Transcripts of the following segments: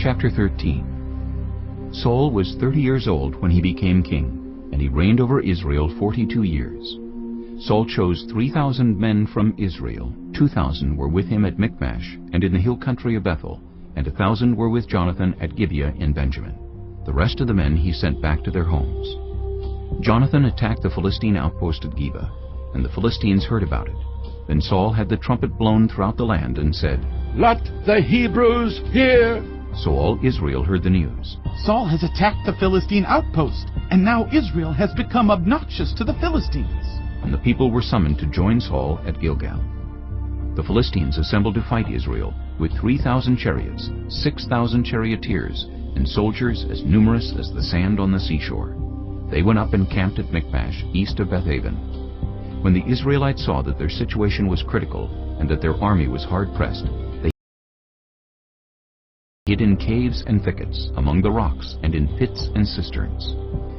Chapter 13. Saul was 30 years old when he became king, and he reigned over Israel 42 years. Saul chose 3,000 men from Israel. 2,000 were with him at Michmash and in the hill country of Bethel, and 1,000 were with Jonathan at Gibeah in Benjamin. The rest of the men he sent back to their homes. Jonathan attacked the Philistine outpost at Gibeah, and the Philistines heard about it. Then Saul had the trumpet blown throughout the land and said, "Let the Hebrews hear!" So all Israel heard the news. Saul has attacked the Philistine outpost, and now Israel has become obnoxious to the Philistines. And the people were summoned to join Saul at Gilgal. The Philistines assembled to fight Israel with 3,000 chariots, 6,000 charioteers, and soldiers as numerous as the sand on the seashore. They went up and camped at Michmash, east of Bethaven. When the Israelites saw that their situation was critical and that their army was hard-pressed, they hid in caves and thickets, among the rocks, and in pits and cisterns.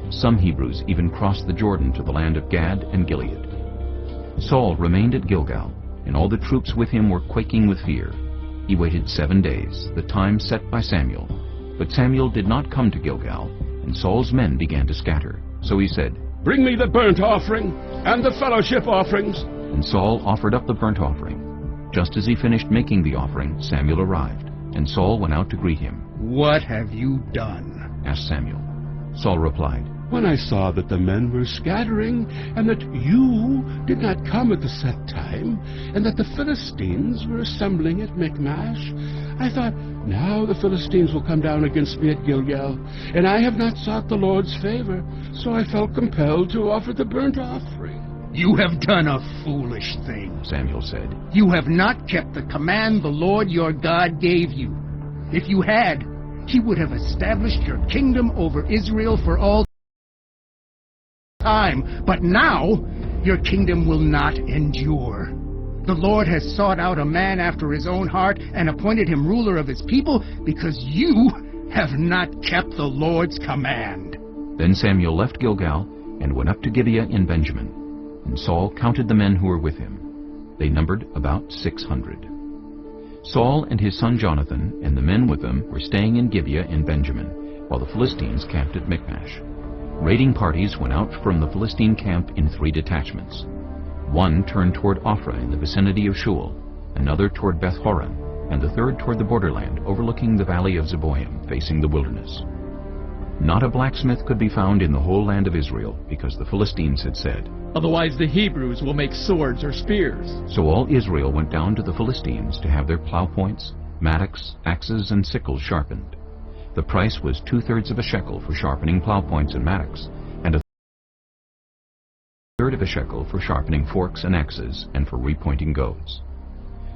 Some Hebrews even crossed the Jordan to the land of Gad and Gilead. Saul remained at Gilgal, and all the troops with him were quaking with fear. He waited 7 days, the time set by Samuel. But Samuel did not come to Gilgal, and Saul's men began to scatter. So he said, "Bring me the burnt offering and the fellowship offerings." And Saul offered up the burnt offering. Just as he finished making the offering, Samuel arrived, and Saul went out to greet him. "What have you done?" asked Samuel. Saul replied, "When I saw that the men were scattering, and that you did not come at the set time, and that the Philistines were assembling at Michmash, I thought, now the Philistines will come down against me at Gilgal, and I have not sought the Lord's favor, so I felt compelled to offer the burnt offering." "You have done a foolish thing," Samuel said. "You have not kept the command the Lord your God gave you. If you had, He would have established your kingdom over Israel for all time. But now, your kingdom will not endure. The Lord has sought out a man after His own heart and appointed him ruler of His people because you have not kept the Lord's command." Then Samuel left Gilgal and went up to Gibeah in Benjamin. And Saul counted the men who were with him. They numbered about 600. Saul and his son Jonathan and the men with them were staying in Gibeah in Benjamin, while the Philistines camped at Michmash. Raiding parties went out from the Philistine camp in 3 detachments. One turned toward Ophrah in the vicinity of Shual, another toward Beth-horon, and the third toward the borderland overlooking the valley of Zeboim, facing the wilderness. Not a blacksmith could be found in the whole land of Israel, because the Philistines had said, "Otherwise the Hebrews will make swords or spears." So all Israel went down to the Philistines to have their plow points, mattocks, axes, and sickles sharpened. The price was 2/3 of a shekel for sharpening plow points and mattocks, and 1/3 of a shekel for sharpening forks and axes, and for repointing goads.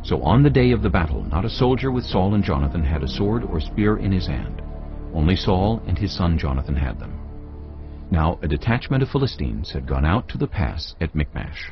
So on the day of the battle, not a soldier with Saul and Jonathan had a sword or spear in his hand. Only Saul and his son Jonathan had them. Now a detachment of Philistines had gone out to the pass at Michmash.